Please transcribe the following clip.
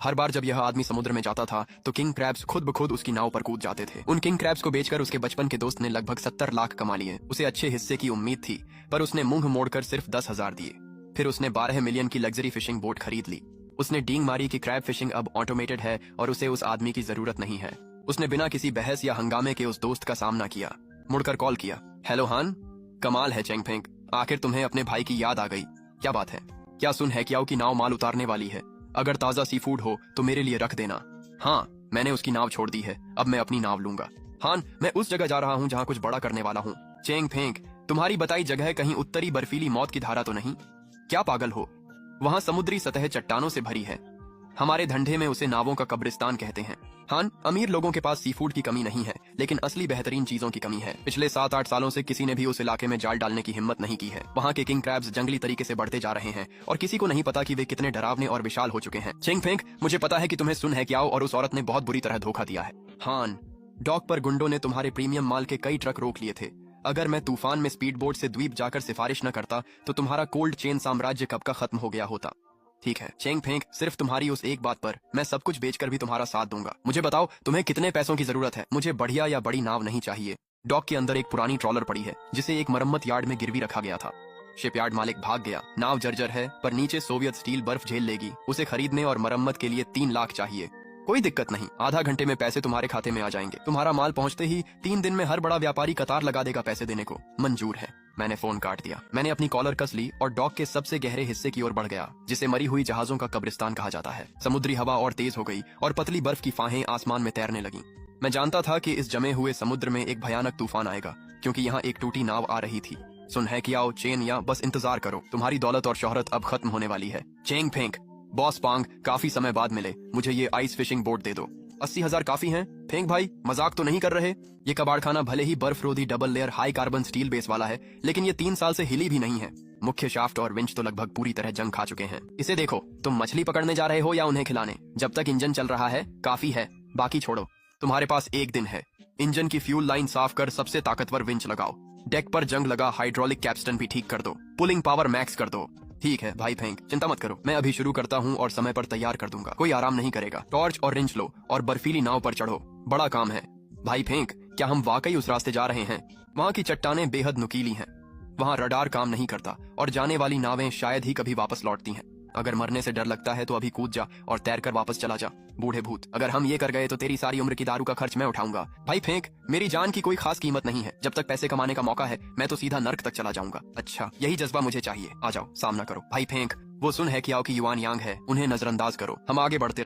हर बार जब यह आदमी समुद्र में जाता था तो किंग क्रैब्स खुद ब खुद उसकी नाव पर कूद जाते थे। उन किंग क्रैब्स को बेचकर उसके बचपन के दोस्त ने लगभग 70 लाख कमा लिए। उसे अच्छे हिस्से की उम्मीद थी, पर उसने मुंह मोड़कर सिर्फ 10,000 दिए। फिर उसने 12 मिलियन की लग्जरी फिशिंग बोट खरीद ली। उसने डींग मारी कि क्रैब फिशिंग अब ऑटोमेटेड है और उसे उस आदमी की जरूरत नहीं है। उसने बिना किसी बहस या हंगामे के उस दोस्त का सामना किया, मुड़कर कॉल किया, हेलो हान, कमाल है चेंगफेंग, आखिर तुम्हें अपने भाई की याद आ गई। क्या बात है? क्या सुन है कियाओ की नाव माल उतारने वाली है? अगर ताजा सी फूड हो तो मेरे लिए रख देना। हाँ, मैंने उसकी नाव छोड़ दी है, अब मैं अपनी नाव लूंगा। हान, मैं उस जगह जा रहा हूँ जहाँ कुछ बड़ा करने वाला हूँ। चेंगफेंग, तुम्हारी बताई जगह कहीं उत्तरी बर्फीली मौत की धारा तो नहीं? क्या पागल हो? वहाँ समुद्री सतह चट्टानों से भरी है। हमारे धंधे में उसे नावों का कब्रिस्तान कहते हैं। हान, अमीर लोगों के पास सी फूड की कमी नहीं है, लेकिन असली बेहतरीन चीजों की कमी है। पिछले 7-8 सालों से किसी ने भी उस इलाके में जाल डालने की हिम्मत नहीं की है। वहाँ के किंग क्रैब्स जंगली तरीके से बढ़ते जा रहे हैं और किसी को नहीं पता कि वे कितने डरावने और विशाल हो चुके हैं। चेंगफेंग, मुझे पता है कि तुम्हें सुन है कियाओ और उस औरत ने बहुत बुरी तरह धोखा दिया है। हान, डॉक पर गुंडों ने तुम्हारे प्रीमियम माल के कई ट्रक रोक लिए थे। अगर मैं तूफान में स्पीड बोट से द्वीप जाकर सिफारिश न करता तो तुम्हारा कोल्ड चेन साम्राज्य कब का खत्म हो गया होता। ठीक है चेंगफेंग, सिर्फ तुम्हारी उस एक बात पर मैं सब कुछ बेचकर भी तुम्हारा साथ दूंगा। मुझे बताओ, तुम्हें कितने पैसों की जरूरत है? मुझे बढ़िया या बड़ी नाव नहीं चाहिए। डॉक के अंदर एक पुरानी ट्रॉलर पड़ी है जिसे एक मरम्मत यार्ड में गिरवी रखा गया था। शिपयार्ड मालिक भाग गया। नाव जर्जर है, पर नीचे सोवियत स्टील बर्फ झेल लेगी। उसे खरीदने और मरम्मत के लिए 3 लाख चाहिए। कोई दिक्कत नहीं, आधा घंटे में पैसे तुम्हारे खाते में आ जाएंगे। तुम्हारा माल पहुंचते ही 3 दिन में हर बड़ा व्यापारी कतार लगा देगा पैसे देने को। मंजूर है। मैंने फोन काट दिया। मैंने अपनी कॉलर कस ली और डॉक के सबसे गहरे हिस्से की ओर बढ़ गया, जिसे मरी हुई जहाजों का कब्रिस्तान कहा जाता है। समुद्री हवा और तेज हो गई और पतली बर्फ की फाहें आसमान में तैरने लगी। मैं जानता था कि इस जमे हुए समुद्र में एक भयानक तूफान आएगा, क्योंकि यहाँ एक टूटी नाव आ रही थी। सुन है कियाओ, चेन या बस इंतजार करो, तुम्हारी दौलत और शोहरत अब खत्म होने वाली है। चेंगफेंग, बॉस पांग, काफी समय बाद मिले, मुझे ये आइस फिशिंग बोट दे दो। 80,000 काफी हैं? फेंक भाई, मजाक तो नहीं कर रहे? ये कबाड़खाना भले ही बर्फ रोधी double layer high carbon steel base वाला है, लेकिन ये 3 साल से हिली भी नहीं है। मुख्य शाफ्ट और विंच तो लगभग पूरी तरह जंग खा चुके हैं। इसे देखो, तुम मछली पकड़ने जा रहे हो या उन्हें खिलाने? जब तक इंजन चल रहा है काफी है, बाकी छोड़ो। तुम्हारे पास 1 दिन है। इंजन की फ्यूल लाइन साफ कर सबसे ताकतवर विंच लगाओ। डेक पर जंग लगा हाइड्रोलिक कैप्स्टन भी ठीक कर दो। पुलिंग पावर मैक्स कर दो। ठीक है भाई फेंक, चिंता मत करो, मैं अभी शुरू करता हूँ और समय पर तैयार कर दूंगा। कोई आराम नहीं करेगा। टॉर्च और रिंच लो और बर्फीली नाव पर चढ़ो, बड़ा काम है। भाई फेंक, क्या हम वाकई उस रास्ते जा रहे हैं? वहाँ की चट्टानें बेहद नुकीली हैं। वहाँ रडार काम नहीं करता और जाने वाली नावें शायद ही कभी वापस लौटती हैं। अगर मरने से डर लगता है तो अभी कूद जा और तैरकर वापस चला जा। बूढ़े भूत, अगर हम ये कर गए तो तेरी सारी उम्र की दारू का खर्च मैं उठाऊंगा। भाई फेंक, मेरी जान की कोई खास कीमत नहीं है। जब तक पैसे कमाने का मौका है मैं तो सीधा नर्क तक चला जाऊंगा। अच्छा, यही जज्बा मुझे चाहिए। आ जाओ, सामना करो। भाई फेंक, वो सुन है कियाओ की युआन यांग है, उन्हें नजरअंदाज करो। हम आगे बढ़ते